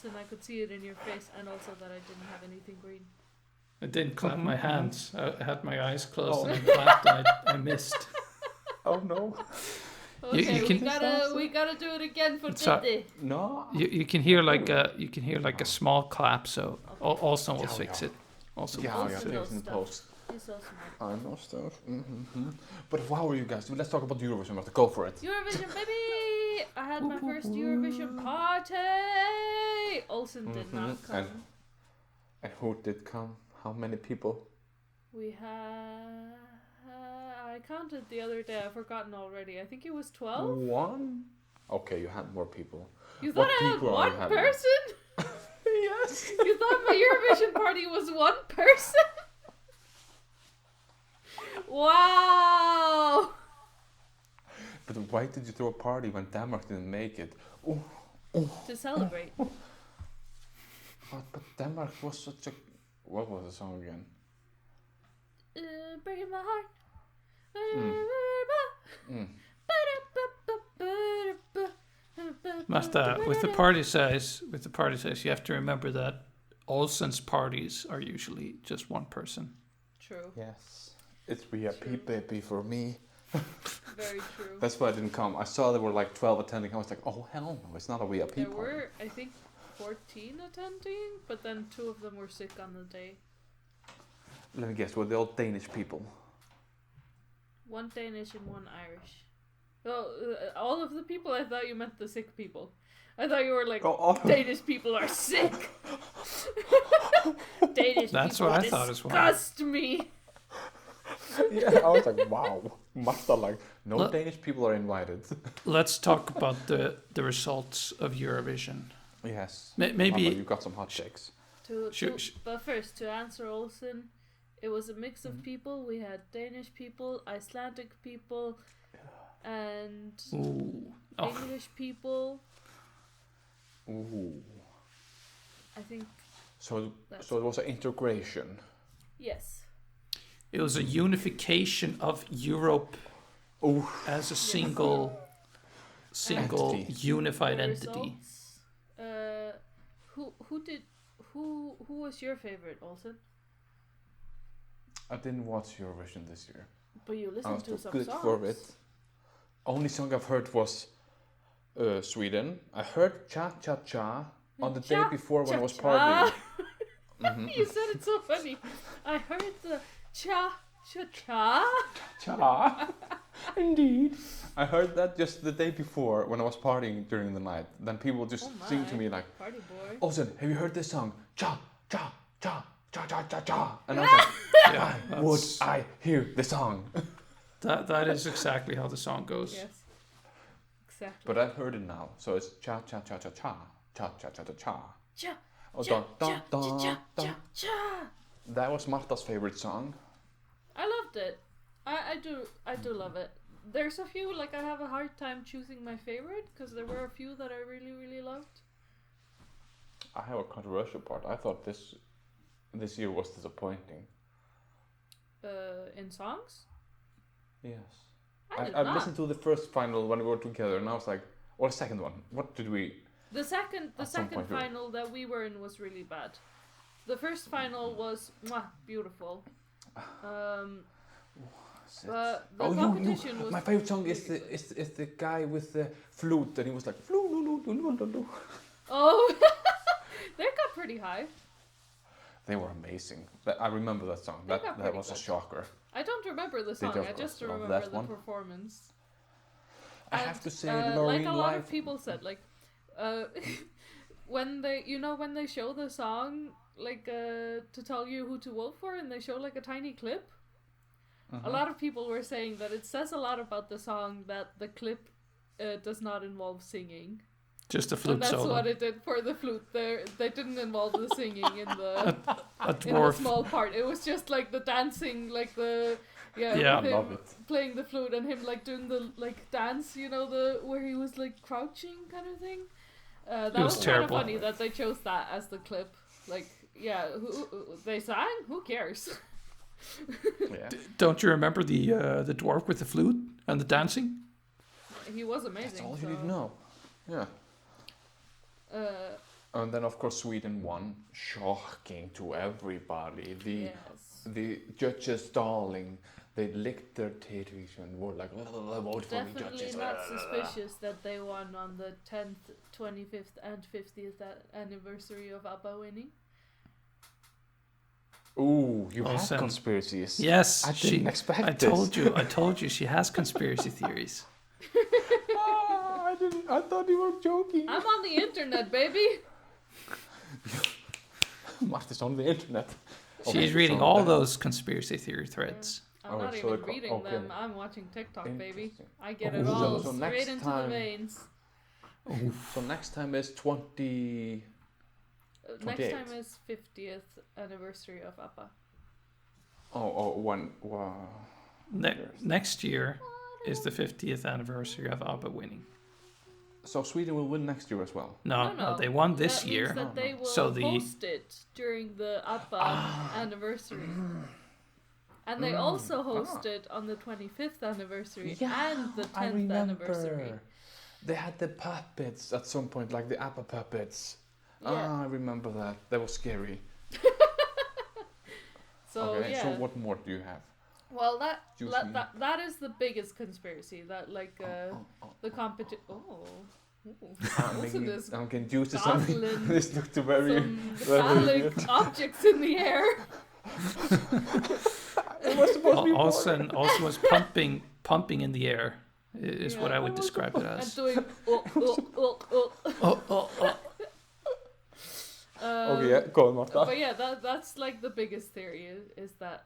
Olsen, I could see it in your face, and also that I didn't have anything green. I didn't clap my hands. I had my eyes closed and I clapped and I missed. Oh no. Okay, you we gotta do it again for Diddy. No. You can hear like a small clap, so Olsen will fix it. Also, Olsen knows in stuff. post. He's so smart. I know stuff. But how are you guys? Let's talk about Eurovision. We have to go for it. Eurovision, baby! I had my first Eurovision party! Olsen did not come. And who did come? How many people? We had... I counted the other day. I've forgotten already. I think it was 12? One? Okay, you had more people. You thought I had one person? Yes. You thought my Eurovision party was one person? Wow! But why did you throw a party when Denmark didn't make it? To celebrate. But Denmark was such a... What was the song again? Breaking my heart. Martha, with the party size, you have to remember that Olsen's parties are usually just one person. True. Yes. It's VIP, baby, for me. Very true. That's why I didn't come. I saw there were like 12 attending. I was like, oh, hell no, it's not a VIP There party. were, I think, 14 attending, but then 2 of them were sick on the day. Let me guess, were they all Danish people? 1 Danish and 1 Irish. Well, all of the people, I thought you meant the sick people. I thought you were like, Danish people are sick. Danish That's people what I thought as well. disgust me. Yeah, I was like, wow. Martha, like, no Danish people are invited. Let's talk about the results of Eurovision. Yes. Maybe Martha, you got some hot takes. But first, to answer Olsen, it was a mix of people. We had Danish people, Icelandic people, and English people. Ooh. I think. So it was an integration. Yes. it was a unification of Europe as a single Entity. unified entity. Who was your favorite, Olsen? I didn't watch Eurovision this year. But you I listened was to too some good songs. for it. Only song I've heard was Sweden. I heard Cha Cha Cha on the day before when I was partying. You said it so funny. I heard the Cha Cha Cha. Cha. Indeed. I heard that just the day before when I was partying during the night. Then people just sing to me like, Party boy. Olsen, have you heard this song? Cha Cha Cha Cha Cha Cha Cha. And I was like, why would I hear the song? That is exactly how the song goes. Yes. Exactly. But I've heard it now, so it's Cha Cha Cha Cha Cha Cha Cha Cha Cha Cha. Cha Oh, cha dun, dun, cha dun, cha dun. cha cha. That was Marta's favorite song. I loved it. I do love it. There's a few, like, I have a hard time choosing my favorite because there were a few that I really, really loved. I have a controversial part. I thought this year was disappointing. In songs? Yes. I did I not. listened to the first final when we were together, and I was like, or the second one. What did we? The second some point, final that we were in was really bad. The first final was beautiful. But the competition was. My favorite song is the guy with the flute, and he was like flute. Oh, they got pretty high. They were amazing. I remember that song. That was a shocker. I don't remember the song. I just remember that the one? performance. I have to say, like a lot of people said, like, when they show the song, like, to tell you who to vote for, and they show like a tiny clip. A lot of people were saying that it says a lot about the song that the clip does not involve singing. Just a flute and that's solo. what it did for the flute. They didn't involve the singing in the a in the small part. It was just like the dancing, like the with I him love it. playing the flute and him like doing the like dance, where he was like crouching kind of thing. That was kind of terrible. funny that they chose that as the clip. Like, who they sang? Who cares? Yeah. Don't you remember the dwarf with the flute and the dancing? He was amazing. That's all you need to know. Yeah. And then of course Sweden won, shocking to everybody. The judges' darling, they licked their titties and were like, vote for me, Definitely judges. not suspicious that they won on the 10th, 25th, and 50th anniversary of ABBA winning. Ooh, you have conspiracies. Yes, I didn't expect I this. I told you she has conspiracy theories. I thought you were joking. I'm on the internet, baby. Martha's on the internet. She's reading all those conspiracy theory threads. I'm not even reading them. I'm watching TikTok, baby. I get it all straight into the veins. So next time is 20... Next time is 50th anniversary of ABBA. Next year is the 50th anniversary of ABBA winning. So Sweden will win next year as well? No, they won this year. That they will host it during the ABBA anniversary. And they also host it on the 25th anniversary and the 10th anniversary. They had the puppets at some point, like the ABBA puppets. Yeah. I remember that. That was scary. So what more do you have? Well, that is the biggest conspiracy. That the competition. I'm getting used to something. This looked very phallic objects in the air. It was supposed to be also was pumping in the air is what I would describe it as. And doing okay, go on, Martha. But yeah, that's like the biggest theory is that,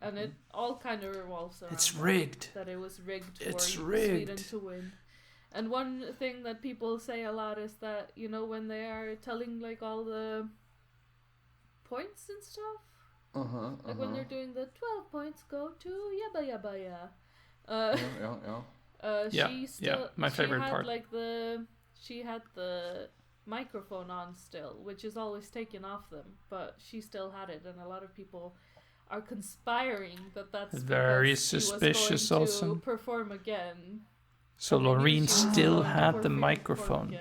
and it all kind of revolves around. It's rigged. That it was rigged for Sweden to win. And one thing that people say a lot is that, when they are telling like all the points and stuff, when they're doing the 12 points go to yabba yabba my favorite part. She had the microphone on still, which is always taken off them, but she still had it, and a lot of people are conspiring that's very suspicious. She was going also to perform again. So Loreen still had the microphone.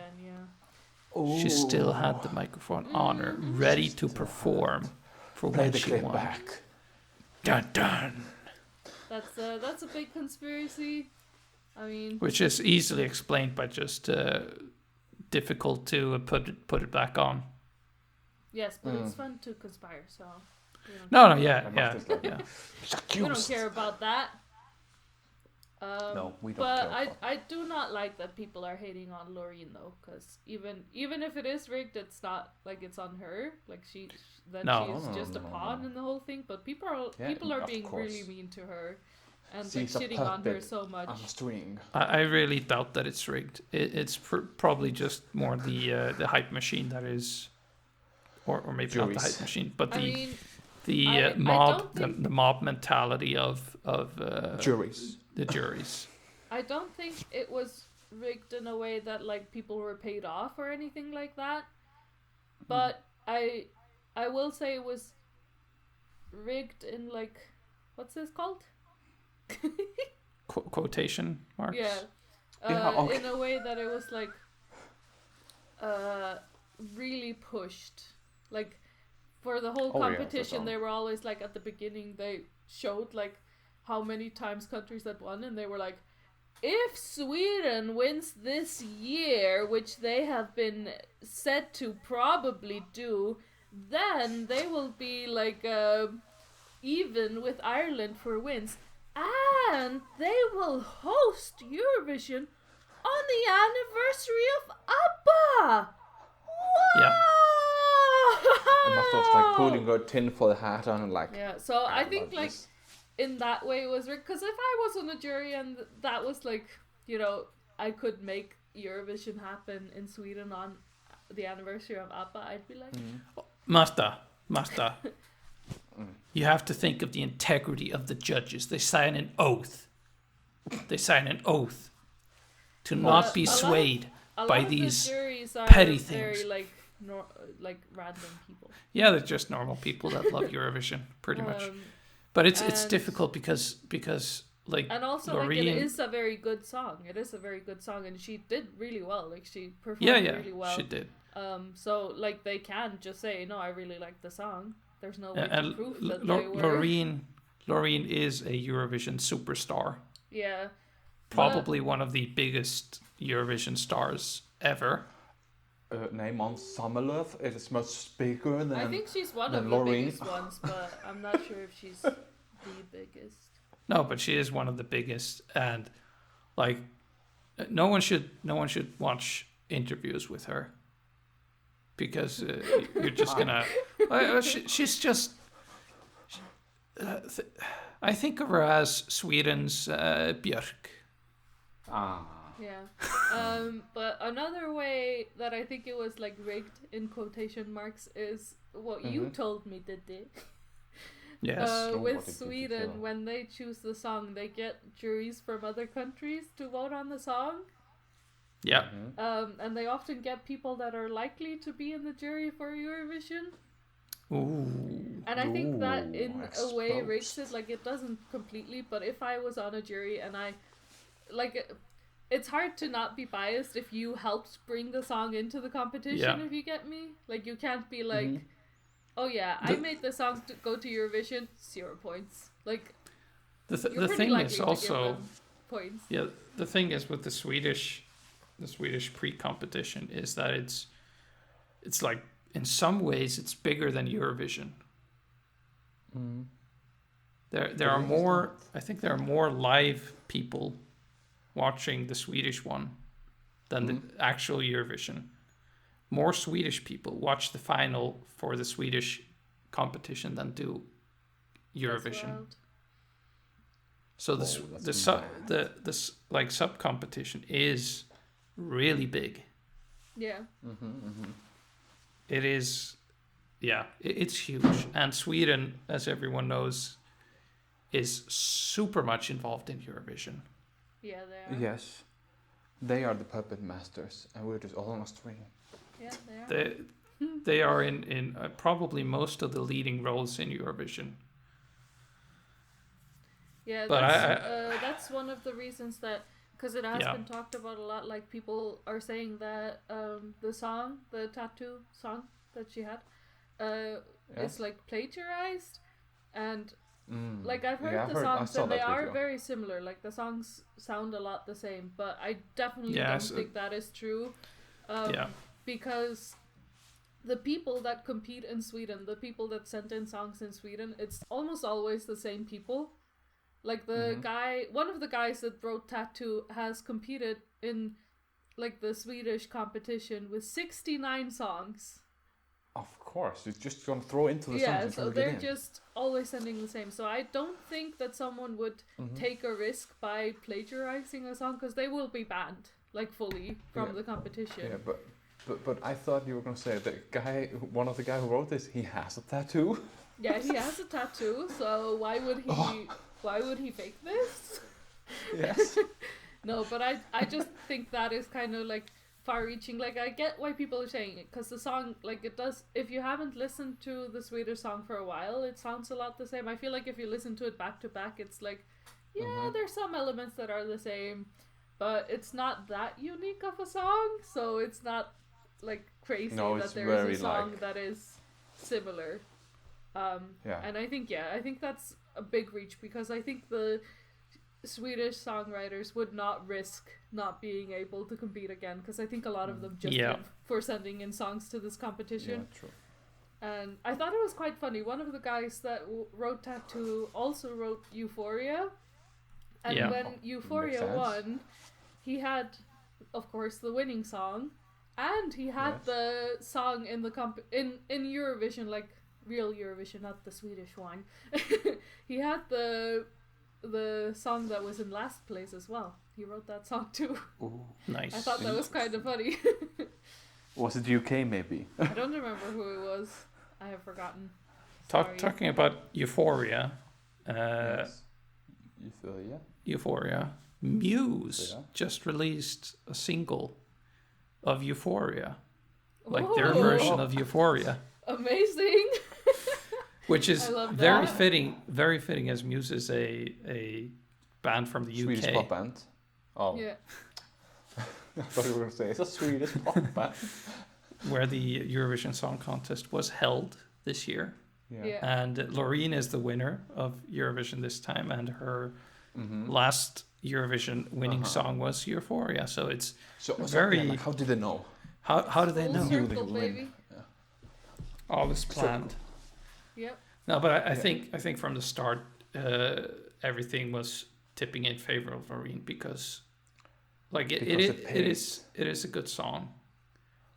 She still had the microphone on her, ready to perform for when she won. Back. Dun dun. That's a big conspiracy. I mean, which is easily explained by just difficult to put it back on. Yes, but it's fun to conspire. So. Yeah. We don't care about that. No, we don't. But I do not like that people are hating on Loreen though, because even if it is rigged, it's not like it's on her. Like she's just a pawn in the whole thing. But people are being really mean to her and shitting on her so much. On a string. I really doubt that it's rigged. It's probably just more the hype machine that is, or maybe not the hype machine, but the mob mentality of juries. The juries. I don't think it was rigged in a way that like people were paid off or anything like that. But I will say it was rigged in like, what's this called? Quotation marks. Yeah. In a way that it was like really pushed. Like for the whole competition, they were always like at the beginning they showed like how many times countries had won, and they were like, if Sweden wins this year, which they have been said to probably do, then they will be like even with Ireland for wins, and they will host Eurovision on the anniversary of ABBA. Yeah. And Martha was like putting her tinfoil hat on and like. Yeah. So I think like. In that way it was rigged, because if I was on a jury and that was like, I could make Eurovision happen in Sweden on the anniversary of ABBA, I'd be like... Martha, you have to think of the integrity of the judges. They sign an oath. To not be swayed by these petty things. Very like random people. Yeah, they're just normal people that love Eurovision, pretty much. But it's difficult because like, and also Loreen, like it is a very good song. It is a very good song, and she did really well. Like she performed really well. She did. So like they can just say, no, I really like the song. There's no way to prove that they were. Loreen is a Eurovision superstar. Yeah. Probably one of the biggest Eurovision stars ever. Name on Summerlove, it is much bigger than I think she's one of Loreen. the biggest ones, but I'm not sure if she's the biggest. No, but she is one of the biggest, and like no one should watch interviews with her because you're just gonna. She's just. I think of her as Sweden's Björk. Yeah. But another way that I think it was like rigged in quotation marks is what you told me, Diddy. Yes. With Sweden, when they choose the song, they get juries from other countries to vote on the song. Yeah. And they often get people that are likely to be in the jury for Eurovision. Ooh. And I think that in a way rigs it, like it doesn't completely, but if I was on a jury and I, like, it's hard to not be biased if you helped bring the song into the competition, if you get me. Like, you can't be like, oh yeah, I made the song to go to Eurovision, 0 points. Like, the thing is also points. Yeah, the thing is with the Swedish pre-competition is that it's like in some ways it's bigger than Eurovision. There are more. I think there are more live people watching the Swedish one than the actual Eurovision. More Swedish people watch the final for the Swedish competition than do Eurovision. So the sub competition is really big. Yeah. It is, it's huge. And Sweden, as everyone knows, is super much involved in Eurovision. Yeah, they are. Yes, they are the puppet masters, and we're just all on a string. Yeah, they are. They are in probably most of the leading roles in Eurovision. Yeah, but that's one of the reasons that, because it has been talked about a lot, like people are saying that the song, the tattoo song that she had, is like plagiarized, and like I've heard the songs and they are very similar, like the songs sound a lot the same, but I definitely don't think that is true, because the people that compete in Sweden, the people that sent in songs in Sweden, it's almost always the same people. Like the guy, one of the guys that wrote Tattoo has competed in like the Swedish competition with 69 songs. Of course, you're just gonna throw into the songs. Yeah, so they're just always sending the same. So I don't think that someone would take a risk by plagiarizing a song, because they will be banned like fully from the competition. Yeah, but I thought you were gonna say one of the guy who wrote this, he has a tattoo. Yeah, he has a tattoo. So why would he? Why would he fake this? Yes. No, but I just think that is kind of like far-reaching. Like, I get why people are saying it, because the song, like, it does, if you haven't listened to the Swedish song for a while, it sounds a lot the same. I feel like if you listen to it back to back, it's like, there's some elements that are the same, but it's not that unique of a song, so it's not like crazy that there is a song that is similar. And I think that's a big reach, because I think the Swedish songwriters would not risk not being able to compete again, because I think a lot of them just did for sending in songs to this competition. Yeah, true. And I thought it was quite funny. One of the guys that wrote Tattoo also wrote Euphoria, and when Euphoria won, he had, of course, the winning song, and he had the song in the in Eurovision, like real Eurovision, not the Swedish one. He had the song that was in last place as well. He wrote that song too. Ooh, nice. I thought that was kind of funny. Was it UK maybe? I don't remember who it was. I have forgotten. Talking about Euphoria. Euphoria. Muse just released a single of Euphoria. Like their version of Euphoria. Amazing. Which is very fitting as Muse is a band from the UK. Swedish pop band. Oh. Yeah. I thought you were going to say it's a Swedish pop band. where the Eurovision Song Contest was held this year. Yeah. And Loreen is the winner of Eurovision this time, and her last Eurovision winning song was Euphoria. So it's very. Like, how did they know? How do they know? Circle, baby. Yeah. All is planned. Yep. No, but I think from the start, everything was tipping in favor of Loreen because, like, it is a good song,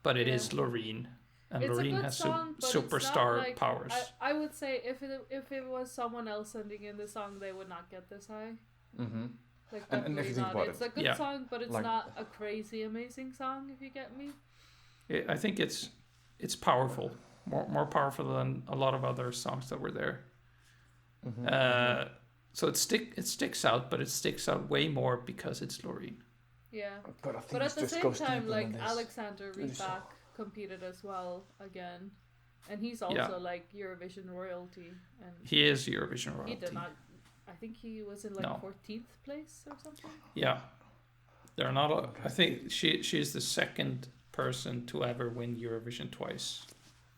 but it is Loreen. And it's Loreen has superstar powers. I would say if it was someone else sending in the song, they would not get this high. Mm-hmm. Like, and if you think about it's a good song, but it's not a crazy amazing song. If you get me. I think it's powerful, more powerful than a lot of other songs that were there. So it sticks out, but it sticks out way more because it's Loreen. Yeah, but I think but at the same time, like Alexander Rybak competed as well again, and he's also like Eurovision royalty, and he is Eurovision royalty. He did not. I think he was in 14th place or something. Yeah, they're not. I think she's the second person to ever win Eurovision twice.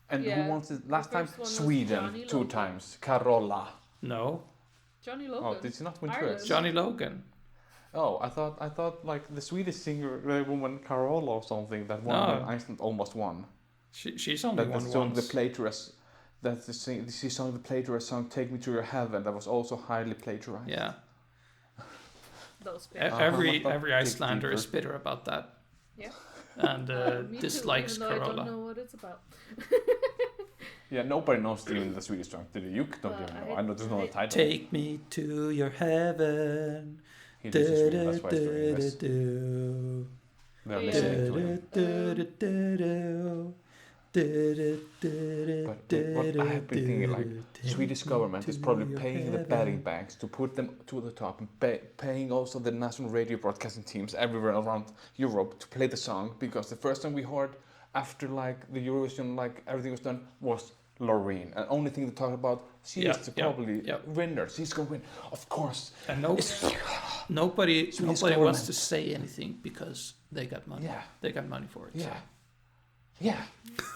And who won it last time? Sweden 2 times. Carola. No. Johnny Logan. Oh, did she not win twice? Johnny Logan. Oh, I thought like the Swedish singer woman Carola or something that won when Iceland almost won. She's only won once. The plagiarist. She sung the plagiarist song "Take Me to Your Heaven" that was also highly plagiarized. Yeah. Those every Icelander is bitter about that. Yeah. And dislikes too, Carola. I don't know what it's about. Yeah, nobody knows even the Swedish song. Do you? Don't even know. I know there's no title. Take me to your heaven. This is Sweden, that's why it's doing this. They're listening to him. But what I have been thinking, like, Swedish government is probably paying the betting banks to put them to the top, and paying also the national radio broadcasting teams everywhere around Europe to play the song, because the first time we heard after like the Eurovision, like everything was done, was Loreen, and only thing they talked about, she is probably winner. She's gonna win, of course. And nobody wants to say anything because they got money. Yeah, they got money for it. Yeah. So. Yeah,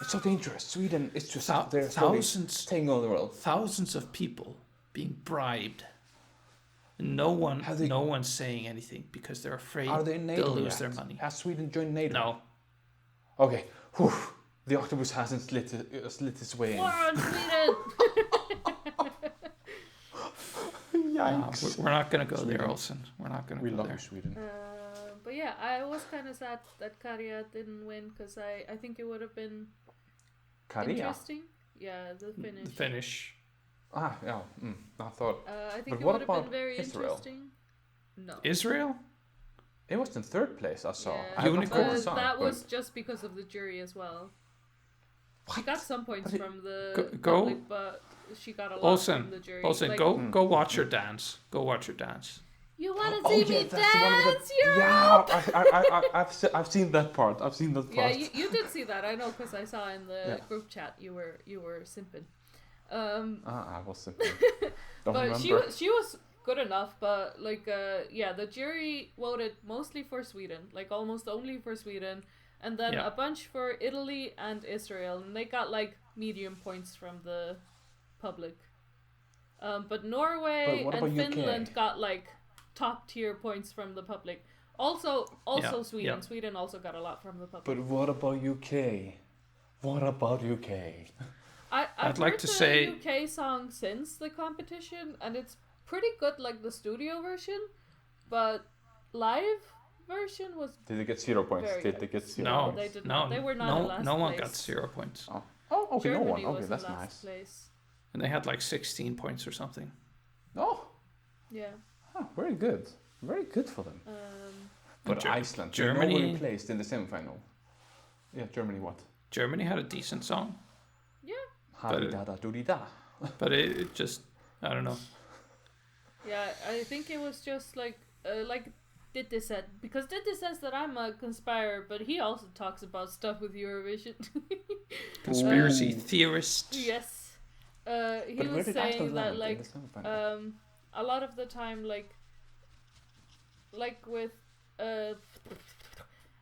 it's so dangerous. Sweden is just out there taking all the world. Thousands of people being bribed. No one's saying anything because they're afraid they'll lose their money. Has Sweden joined NATO? No. Okay. Whew. The octopus hasn't slit its way in. War on Sweden! Yikes. We're not going to go there, Olsen. We're not going to go there. We love Sweden. But yeah, I was kind of sad that Karja didn't win, because I think it would have been interesting. Yeah, the Finnish. Ah, yeah. I thought. I think it would have been very interesting. No. Israel? It was in 3rd place, I saw. Yeah, but that was just because of the jury as well. What? She got some points from the public, but she got a lot from the jury. Olsen, go watch her dance. Go watch her dance. You want to see me dance? I've seen that part. Yeah, you did see that. I know, because I saw in the group chat you were simping. I was simping. But remember. she was good enough. But like the jury voted mostly for Sweden, like almost only for Sweden, and then a bunch for Italy and Israel, and they got like medium points from the public. But Norway and Finland got like top tier points from the public. Also Sweden. Yeah. Sweden also got a lot from the public. But what about UK? I'd like to say UK song since the competition, and it's pretty good, like the studio version, but live version was. Did they get 0 points? Did they get 0 points? No, they did not. They were not in last no one place. got 0 points. Oh, okay, Germany no one. Okay, was that's in last nice. Place. And they had like 16 points or something. Oh. Yeah. Oh, very good. Very good for them. But Iceland, Germany placed in the semi-final. Yeah, Germany what? Germany had a decent song. Yeah. But it just, I don't know. Yeah, I think it was just like Ditte said, because Ditte says that I'm a conspirer, but he also talks about stuff with Eurovision. Conspiracy theorist. Yes. He was saying that like a lot of the time like with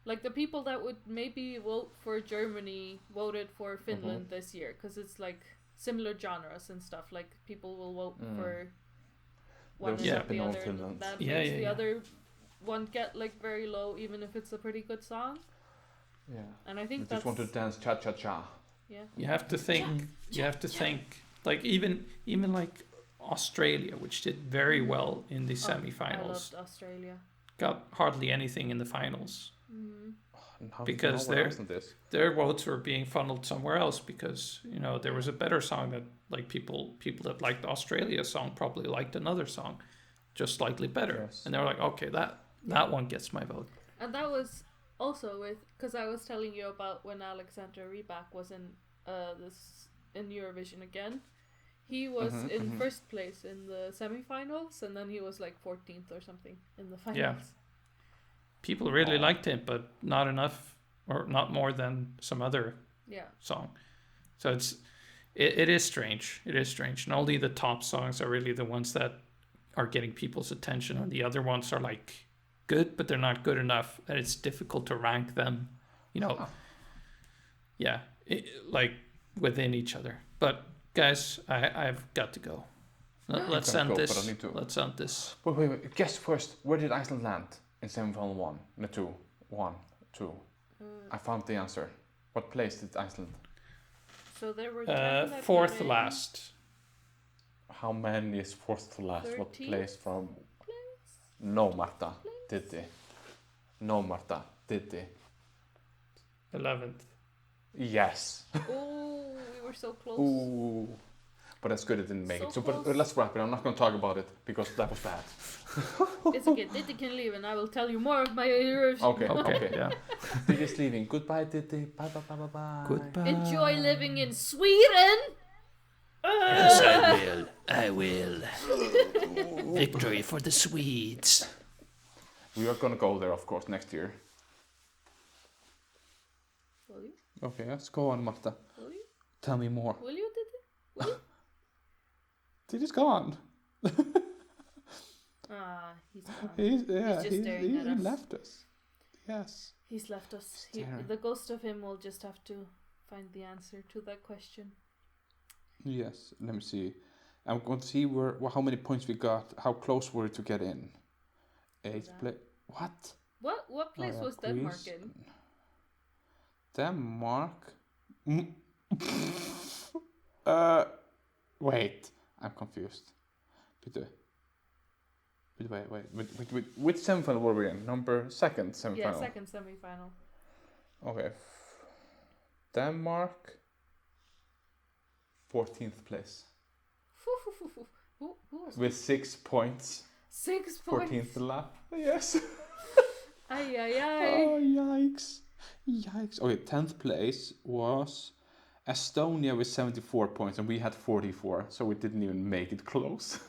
Like the people that would maybe vote for Germany voted for Finland this year because it's like similar genres and stuff. Like people will vote for one and not the other. And that makes the other one get like very low, even if it's a pretty good song. Yeah. And I think you just want to dance cha cha cha. Yeah. You have to think. You have to think. Like even like Australia, which did very well in the semifinals. I loved Australia. Got hardly anything in the finals. Because their votes were being funneled somewhere else because there was a better song that like people that liked the Australia song probably liked another song just slightly better, and they were like, okay, that one gets my vote. And that was also because I was telling you about when Alexander Rybak was in Eurovision again. He was in first place in the semifinals, and then he was like 14th or something in the finals. Yeah. People really liked him, but not enough, or not more than some other song. So it is strange. It is strange. And only the top songs are really the ones that are getting people's attention, and the other ones are like good, but they're not good enough, and it's difficult to rank them. Like within each other. But guys, I've got to go. Let's end this. Let's end this. Wait. Guess first. Where did Iceland land? In semifinal 1, no 2, 1, 2. I found the answer. What place did Iceland? So there were fourth last. How many is fourth to last? 13th What place from? No, Marta. Did they? No, Marta. Did they? 11th. Yes. Oh, we were so close. Ooh. But that's good it didn't make it. So, but let's wrap it. I'm not going to talk about it because that was bad. It's okay. Diddy can leave, and I will tell you more of my Eurovision. Okay. Yeah. Diddy's leaving. Goodbye, Diddy. Bye. Goodbye. Enjoy living in Sweden. Yes, I will. Victory for the Swedes. We are going to go there, of course, next year. Will you? Okay, let's go on, Marta. Will you? Tell me more. Will you, Diddy? Will you? Diddy's gone. He's gone. He's just staring at us. He left us. Yes. He's left us. The ghost of him will just have to find the answer to that question. Yes. Let me see. I'm going to see how many points we got. How close were we to get in? 8th place. What? What place was Denmark in? Denmark. Wait. I'm confused. Wait. Which semifinal were we in? Second semifinal? Yeah, second semifinal. Okay. Denmark. 14th place. Who was with 6 points. 6 points? 14th lap. Yes. Ay. Oh, yikes. Okay, 10th place was Estonia with 74 points, and we had 44, so we didn't even make it close.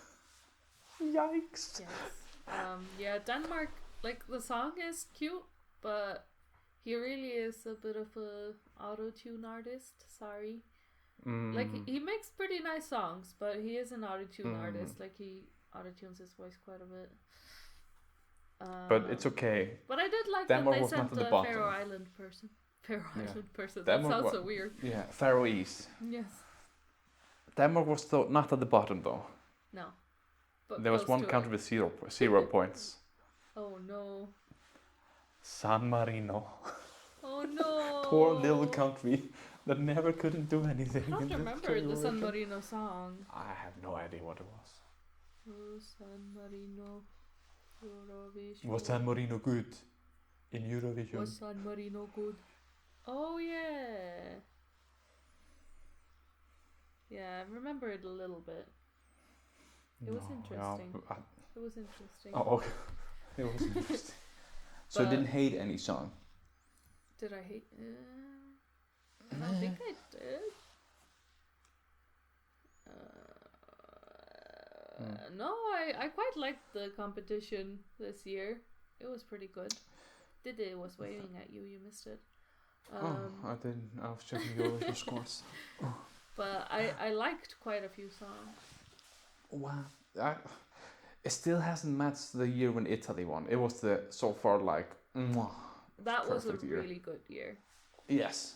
Yikes. Yes. Denmark, like, the song is cute, but he really is a bit of a auto-tune artist. Sorry. Like, he makes pretty nice songs, but he is an auto-tune artist. Like, he auto-tunes his voice quite a bit. But it's okay. But I did like Denmark that they sent a Faroe Island person. That sounds so weird. Yeah, Faroese. Yes. Denmark was not at the bottom, though. No. But there was one country with 0 points. Oh, no. San Marino. Oh, no. Poor little country that never couldn't do anything. I don't remember the San Marino song. I have no idea what it was. Oh, San Marino, Eurovision. Was San Marino good in Eurovision? Was San Marino good? Oh, yeah. Yeah, I remember it a little bit. It was interesting. It was interesting. Oh, okay. It was interesting. So you didn't hate any song? Did I hate? I don't think I did. No, I quite liked the competition this year. It was pretty good. Diddy was waving at you. You missed it. I didn't. I was checking your scores. But I liked quite a few songs. Wow. It still hasn't matched the year when Italy won. It was so far like that was a really good year. Yes.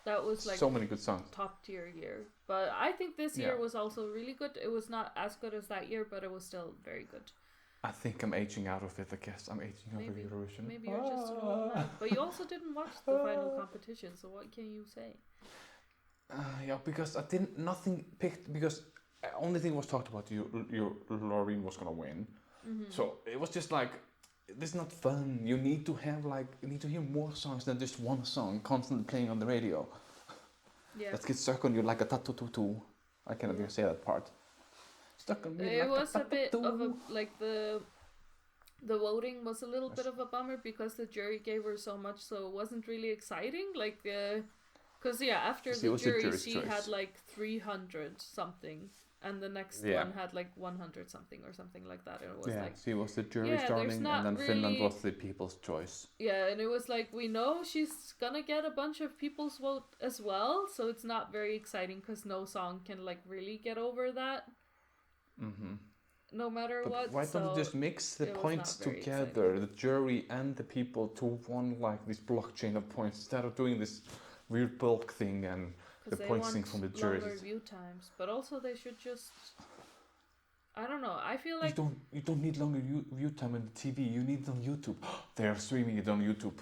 That was like so many good songs. Top tier year. But I think this year was also really good. It was not as good as that year, but it was still very good. I think I'm aging out of it, I guess. I'm aging out of Eurovision. Maybe you're just an old man. But you also didn't watch the final competition, so what can you say? Yeah, because I didn't, nothing picked, because only thing was talked about, Loreen was gonna win. Mm-hmm. So it was just like, this is not fun. You need to have you need to hear more songs than just one song constantly playing on the radio. Yeah. Let's get stuck on you like a tattoo. I cannot even say that part. Stuck on me like a tattoo. It was a bit of a, like the voting was a little bit of a bummer because the jury gave her so much, so it wasn't really exciting. Like, because after the jury, she had like 300 something. And the next one had like 100 something or something like that. And it was like, she was the jury's darling, and then really, Finland was the people's choice. Yeah, and it was like, we know she's gonna get a bunch of people's vote as well, so it's not very exciting because no song can like really get over that. Mm-hmm. No matter what. Why don't you just mix the points together, the jury and the people, to one like this blockchain of points instead of doing this weird bulk thing and the points thing from the jury. Longer view times, but also they should just, I don't know, I feel like you don't need longer view time on the TV. You need it on YouTube. They are streaming it on YouTube.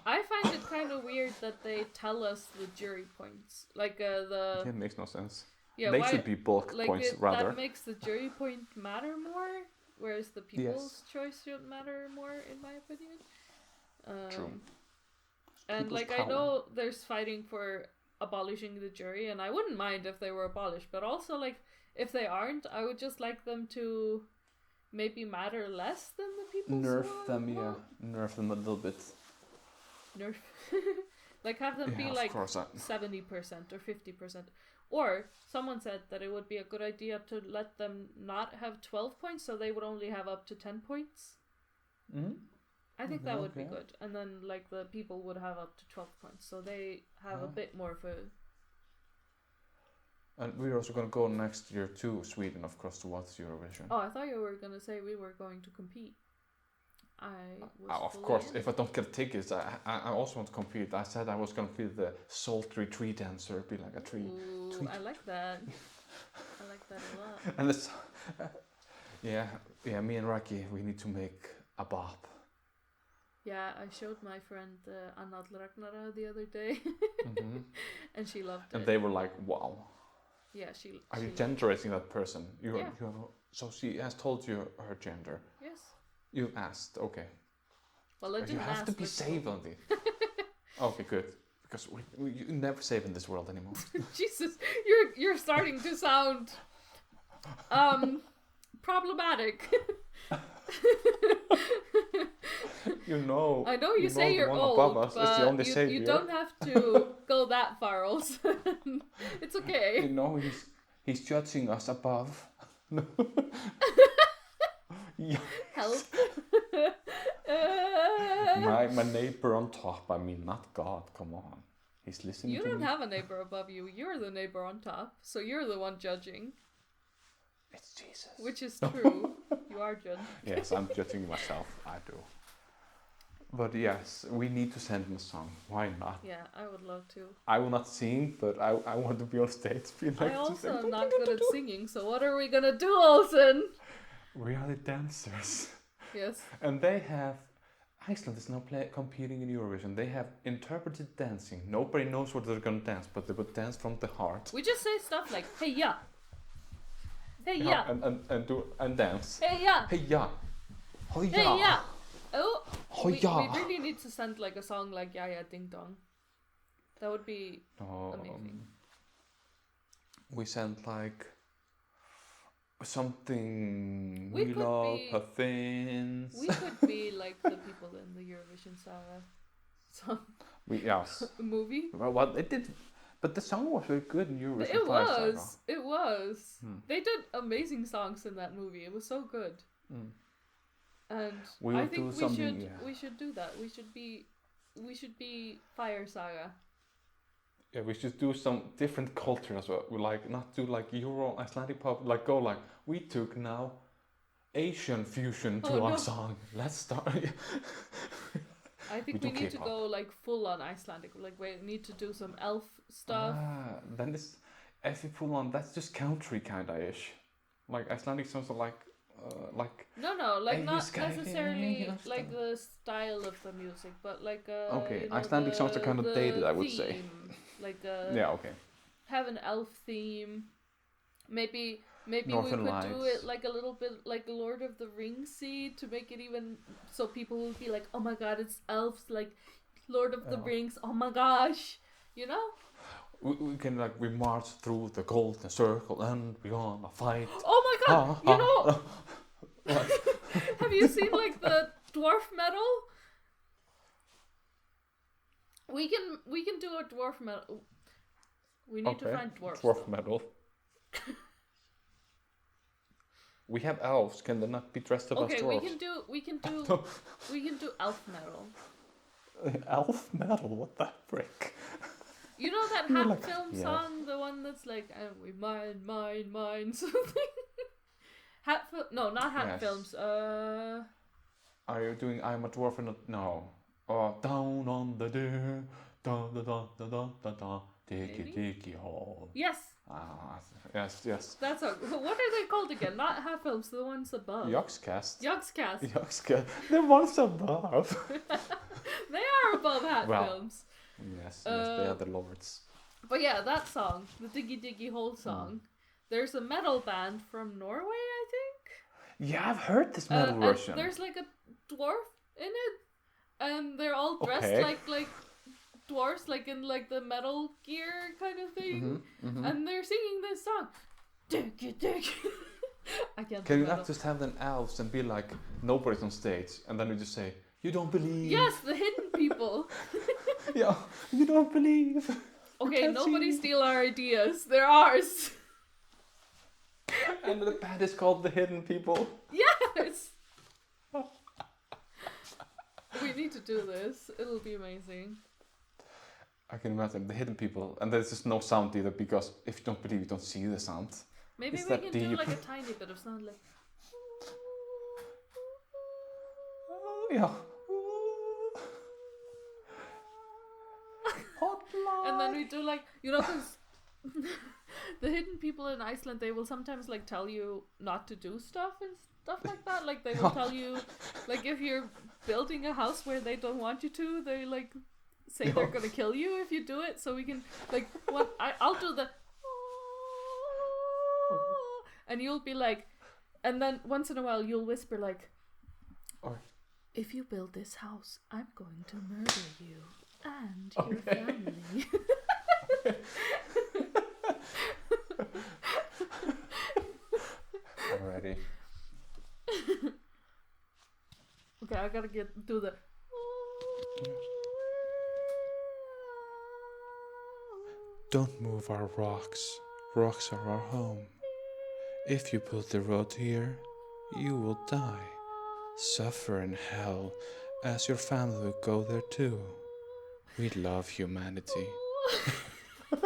I find it kind of weird that they tell us the jury points, like It makes no sense. Yeah, they should be bulk points rather. That makes the jury point matter more, whereas the people's choice should matter more, in my opinion. True. And like power. I know there's fighting for abolishing the jury, and I wouldn't mind if they were abolished, but also like if they aren't, I would just like them to maybe matter less than the people. Nerf them a little bit. Nerf, like have them be like 70% or 50%. Or someone said that it would be a good idea to let them not have 12 points, so they would only have up to 10 points. Mm-hmm. I think that would be good. And then like the people would have up to 12 points, so they have a bit more for. And we're also going to go next year to Sweden, of course, to watch Eurovision. Oh, I thought you were going to say we were going to compete. Of course, if I don't get tickets, I also want to compete. I said I was going to be the sultry tree dancer, be like a tree. Ooh, I like that. I like that a lot. And this, me and Raki, we need to make a bop. Yeah, I showed my friend Annad Ragnara the other day, and she loved it. And they were like, "Wow." Yeah, Are you gendering that person? So she has told you her gender. Yes. You asked, okay. Well, I didn't ask. You have to be safe on it. Okay, good. Because you never save in this world anymore. Jesus, you're starting to sound problematic. I know you say you're old, but you don't have to go that far, also. It's okay. You know, he's judging us above. Help. My neighbor on top, I mean, not God, come on. He's listening to me. You don't have a neighbor above you, you're the neighbor on top, so you're the one judging. It's Jesus. Which is true. You are judging. Yes, I'm judging myself, I do. But yes, we need to send him a song. Why not? Yeah, I would love to. I will not sing, but I want to be on stage. I also am not good at singing, so what are we gonna do, Olsen? We are the dancers. Yes. And they have... Iceland is now competing in Eurovision. They have interpreted dancing. Nobody knows what they're gonna dance, but they would dance from the heart. We just say stuff like, hey, yeah. Hey, yeah. And dance. Hey, yeah. Hey, yeah. Oh, yeah. Hey, yeah. Oh, we really need to send like a song like Yeah Yeah Ding Dong. That would be amazing. We sent like something. We love her things. We could be like the people in the Eurovision Saga movie. Well, what it did, but the song was very good in Eurovision. It was. They did amazing songs in that movie. It was so good. And I think we should do that. We should be Fire Saga. Yeah, we should do some different culture as well. We like not do like Euro Icelandic pop. Like go like we took now Asian fusion to our song. Let's start. I think we need to go like full on Icelandic. Like we need to do some elf stuff. Then this, if you full on, that's just country kind of ish. Like Icelandic sounds like. No, like not necessarily like the style of the music, but like okay, Icelandic sounds kind of dated, I would say. Like yeah, okay. Have an elf theme. Maybe Northern we could Lights. do it like a little bit like Lord of the Rings to make it even so people will be like, oh my god, it's elves, like Lord of the Rings. Oh my gosh, you know. We can like we march through the golden circle and we're gonna fight. Oh my god, you know. Have you seen like the dwarf metal? We can do a dwarf metal. We need to find dwarves. Dwarf metal. We have elves. Can they not be dressed up as dwarves? Okay, we can do elf metal. Elf metal? What the frick? You know that Hat Film song, the one that's like, we mine something. No, not Hat Films. Are you doing I'm a Dwarf and no? Down on the deer, da da da da da da da, dicky hole. Yes. Yes. That's what are they called again? Not Hat Films, the ones above. Yogscast. The ones above. They are above Hat Films. Yes, they are the lords. But yeah, that song, the Diggy Hole song. There's a metal band from Norway, I think. Yeah, I've heard this metal version. There's like a dwarf in it, and they're all dressed like dwarves, like in like the metal gear kind of thing, and they're singing this song. Diggy. I can't. Can you not just have the elves and be like nobody's on stage, and then we just say you don't believe? Yes, the hidden people. Yeah, you don't believe. Okay, nobody steal our ideas. They're ours. And the band is called The Hidden People. Yes! We need to do this. It'll be amazing. I can imagine The Hidden People. And there's just no sound either, because if you don't believe, you don't see the sound. Maybe we can do like a tiny bit of sound, like... Yeah. And then we do like, you know, because the hidden people in Iceland, they will sometimes like tell you not to do stuff and stuff like that. Like they will tell you, like if you're building a house where they don't want you to, they like say they're gonna kill you if you do it. So we can like, I'll do the, and you'll be like, and then once in a while you'll whisper like, if you build this house, I'm going to murder you and your family. I'm ready. Okay, I gotta do the. Don't move our rocks. Rocks are our home. If you build the road here, you will die. Suffer in hell, as your family will go there too. We love humanity. We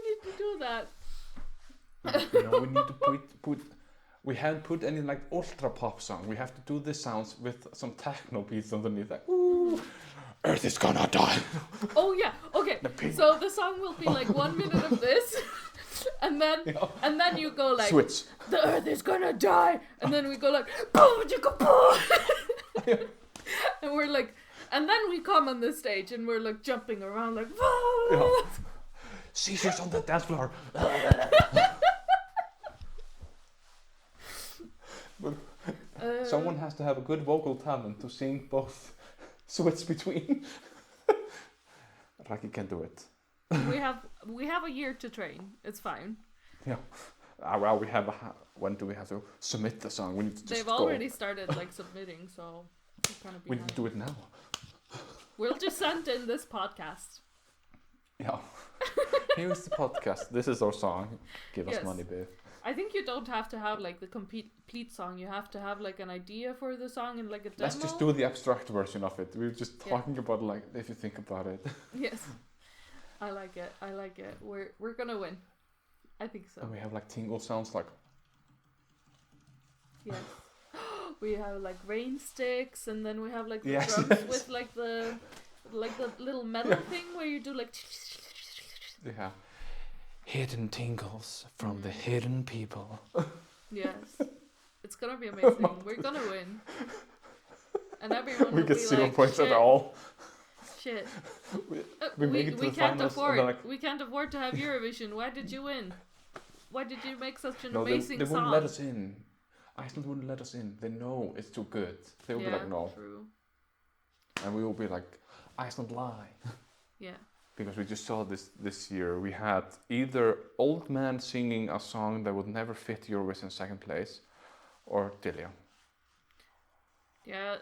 need to do that. You know, we need to put. We haven't put any like ultra pop song. We have to do the sounds with some techno beats underneath. Like, ooh, Earth is gonna die. Oh yeah. Okay. So the song will be like 1 minute of this. And then you go like switch. The Earth is gonna die, and then we go like boom, chicka boom, and we're like, and then we come on the stage and we're like jumping around like whoa. Seizures on the dance floor. But someone has to have a good vocal talent to sing both, switch between. Raki can do it. We have a year to train. It's fine. Yeah. Well, we have when do we have to submit the song? We need to just They've already started like submitting, so we need to do it now. We'll just send in this podcast. Yeah. Here's the podcast. This is our song. Give us money, babe. I think you don't have to have like the complete song. You have to have like an idea for the song and like a demo. Let's just do the abstract version of it. We're just talking about like if you think about it. Yes. I like it. We're gonna win. I think so. And we have like tingle sounds like. Yeah. We have like rain sticks, and then we have like the Yes, drums yes. with like the little metal thing where you do like. Yeah. Hidden tingles from the hidden people. Yes, it's gonna be amazing. We're gonna win, and everyone We will get be 0 like, points shit, at all. shit. We make it to We the can't finals, afford. and then We can't afford to have Eurovision. Why did you win? Why did you make such an no, amazing they song? wouldn't let us in. Iceland wouldn't let us in. They know it's too good. They would be like, no. True. And we will be like, Iceland lie. Yeah. Because we just saw this year. We had either old man singing a song that would never fit Eurovision second place, or Dilia. Yeah.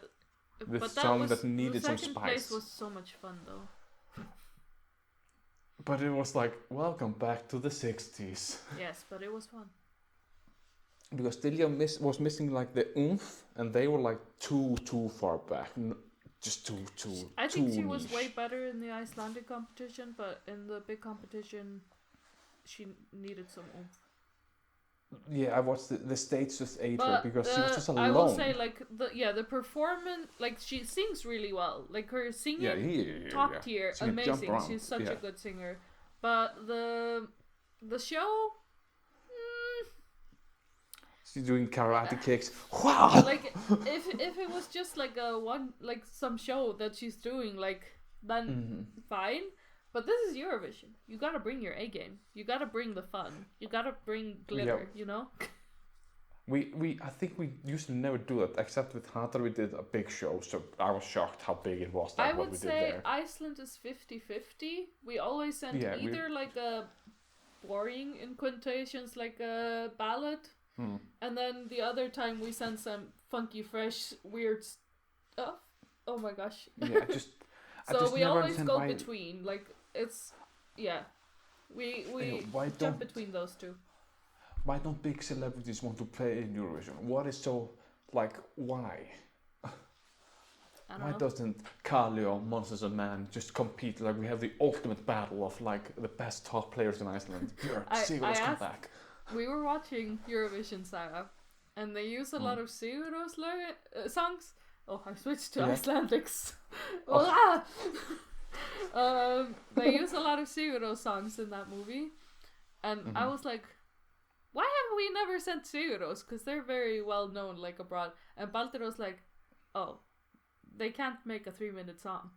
The but song that needed the some second spice. place was so much fun though. But it was like, welcome back to the 60s. Yes, but it was fun. Because Dilia was missing like the oomph, and they were like too far back. Just too I think she niche. was way better in the Icelandic competition, but in the big competition, she needed some oomph. Yeah, I watched the States just ate her because she was just alone. I will say, like the performance, like she sings really well. Like her singing, top tier, amazing. She's such a good singer. But the show, she's doing karate kicks. Wow! Like if it was just like some show that she's doing, like then fine. But this is Eurovision. You gotta bring your A game. You gotta bring the fun. You gotta bring glitter. You know. I think we usually never do that, except with Hatar we did a big show, so I was shocked how big it was. I would say Iceland is 50-50. We always send either like a boring in quotations, like a ballad, and then the other time we send some funky, fresh, weird stuff. Oh my gosh. Yeah, so we always go between, like it's we jump between those two. Why don't big celebrities want to play in Eurovision? What is so, like, why? Why doesn't Kali or Monsters and Man just compete? Like, we have the ultimate battle of, like, the best top players in Iceland. Sigurðs come back. We were watching Eurovision Saga, and they use a lot of Sigurðs songs. Oh, I switched to Icelandics. They use a lot of Sigurðs songs in that movie, and I was like, why have we never sent Sigurðs? Because they're very well known, like, abroad. And Baldur was like, oh, they can't make a 3-minute song.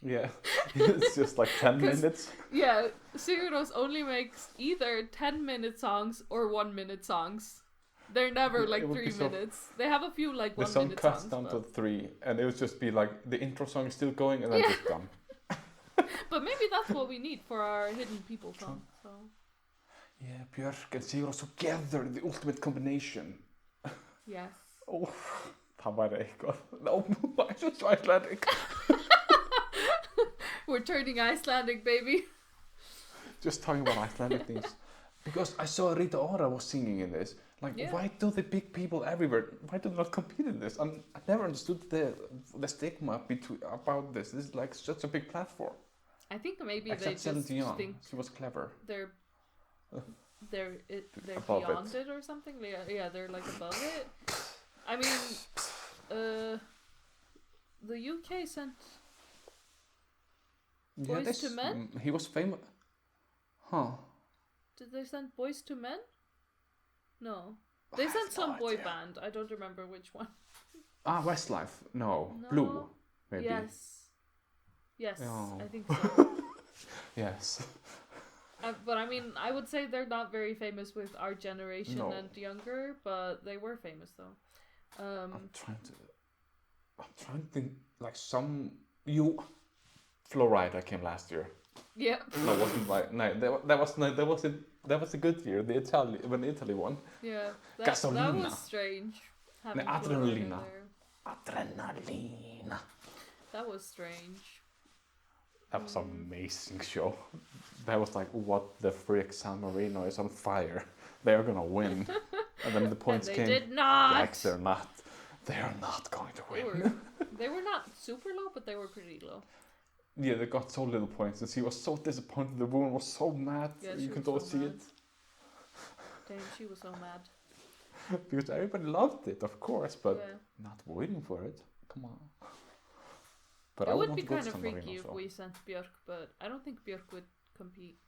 Yeah, it's just like 10 minutes. Yeah, Sigurðs only makes either 10-minute songs or 1-minute songs. They're never like 3 minutes. They have a few like 1 minute songs. The song cuts down to 3, and it would just be like the intro song is still going, and then just done. But maybe that's what we need for our hidden people song. So. Yeah, Björk and Sigurðs together, the ultimate combination. Yes. Oh, það væri eitthvað. No, I'm so Icelandic. We're turning Icelandic, baby. Just talking about Icelandic things. Because I saw Rita Ora was singing in this. Like, why do the big people everywhere, why do they not compete in this? I never understood the stigma about this. This is like such a big platform. I think maybe Except they just think she was clever. They're above beyond it or something. Yeah, they're like above it. I mean, the UK sent Boys to Men. He was famous. Huh? Did they send Boys to Men? No, they sent some boy band. I don't remember which one. Westlife. No, Blue. Maybe. Yes, oh. I think so. Yes. But I mean, I would say they're not very famous with our generation and younger, but they were famous though. I'm trying to think, like Florida came last year. Yeah. No, wasn't right. No, that was a good year. When Italy won. Yeah. That was strange. Adrenalina. That was strange. That was an amazing show. That was like, what the frick, San Marino is on fire. They're gonna win. And then the points came. They did not. Like, they're not going to win. They were not super low, but they were pretty low. Yeah, they got so little points, and she was so disappointed. The woman was so mad. Yeah, you could all see it. Damn, she was so mad. Because everybody loved it, of course, but not waiting for it. Come on. But it would be kind of freaky if we sent Björk, but I don't think Björk would compete.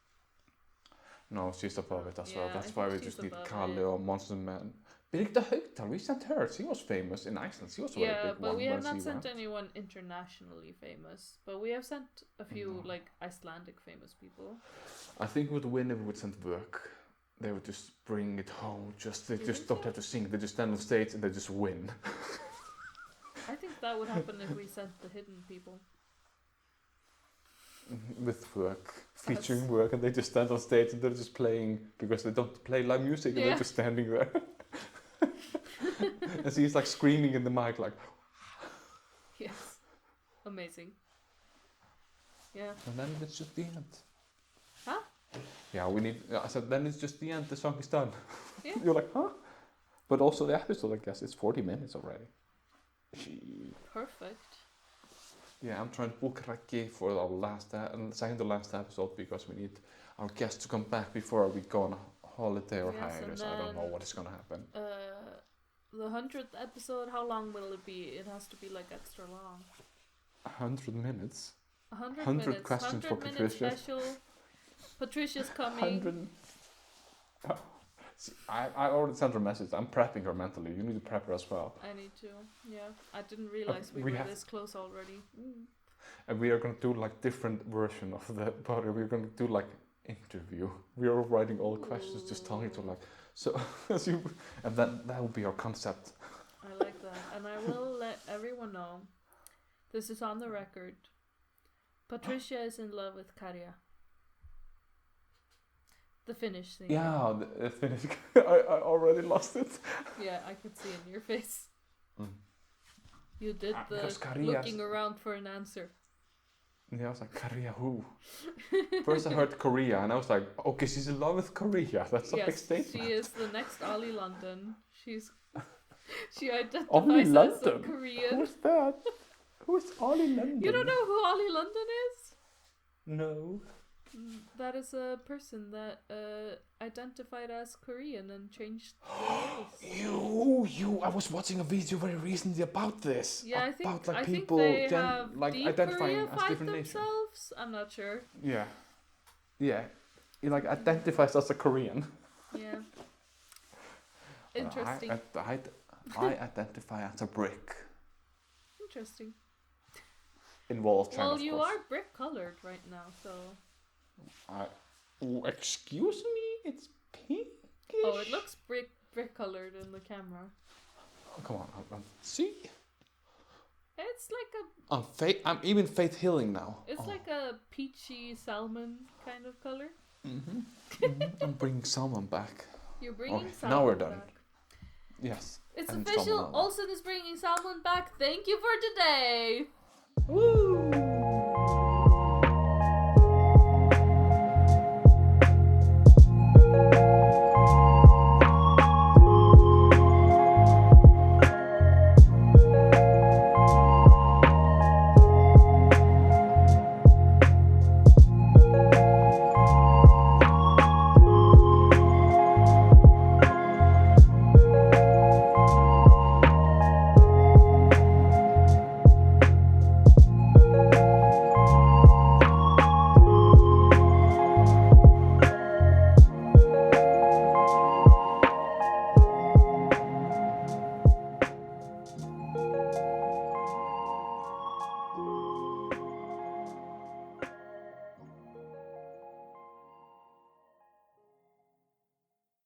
No, she's above it as well. That's why we just need Kalle or Monster Man. Birgitta Haugdal, we sent her. She was famous in Iceland. She was a very big one. Yeah, but we have not sent anyone internationally famous. But we have sent a few like Icelandic famous people. I think we would win if we would send work. They would just bring it home. They just don't have to sing. They just stand on stage and they just win. I think that would happen if we sent the hidden people. With work, featuring work, and they just stand on stage and they're just playing because they don't play live music and they're just standing there. And she's like screaming in the mic like. Yes, amazing. Yeah. And then it's just the end. Huh? Yeah, I said then it's just the end. The song is done. Yeah. You're like, huh? But also the episode, I guess, it's 40 minutes already. Perfect. Yeah, I'm trying to book Raki for our second to last episode because we need our guests to come back before we go on a holiday or hiatus. I don't know what is gonna happen. The 100th episode, how long will it be? It has to be like extra long. 100 minutes. 100 minutes. Questions 100 for Patricia. Special. Patricia's coming. 100. Oh. See, I already sent her a message. I'm prepping her mentally. You need to prep her as well. I need to. Yeah, I didn't realize we were this close already. And we are going to do like different version of the party. We're going to do like interview. We are writing all the questions, just telling to like so. And that will be our concept. I like that, and I will let everyone know. This is on the record. Patricia is in love with Karja. The Finnish thing. Yeah, the Finnish. I already lost it. Yeah, I could see in your face. You did the Karja's looking around for an answer. Yeah, I was like, Karja who? First I heard Korea, and I was like, okay, she's in love with Korea. That's a big statement. She is the next Ollie London. She identifies as a Korean. Who's that? Who's Ollie London? You don't know who Ollie London is? No. That is a person that identified as Korean and changed their race. I was watching a video very recently about this. Yeah, I think people they have like identifying as different nations. I'm not sure. Yeah. Yeah. He like identifies as a Korean. Yeah. Interesting. I identify as a brick. Interesting. Involved. Well, you are brick colored right now, so. Excuse me, it's pinkish. Oh, it looks brick colored in the camera. Oh, come on, see. It's like a. I'm even faith healing now. It's like a peachy salmon kind of color. I'm bringing salmon back. You're bringing salmon. Now we're done. Back. Yes. It's official. Olsen is bringing salmon back. Thank you for today. Woo!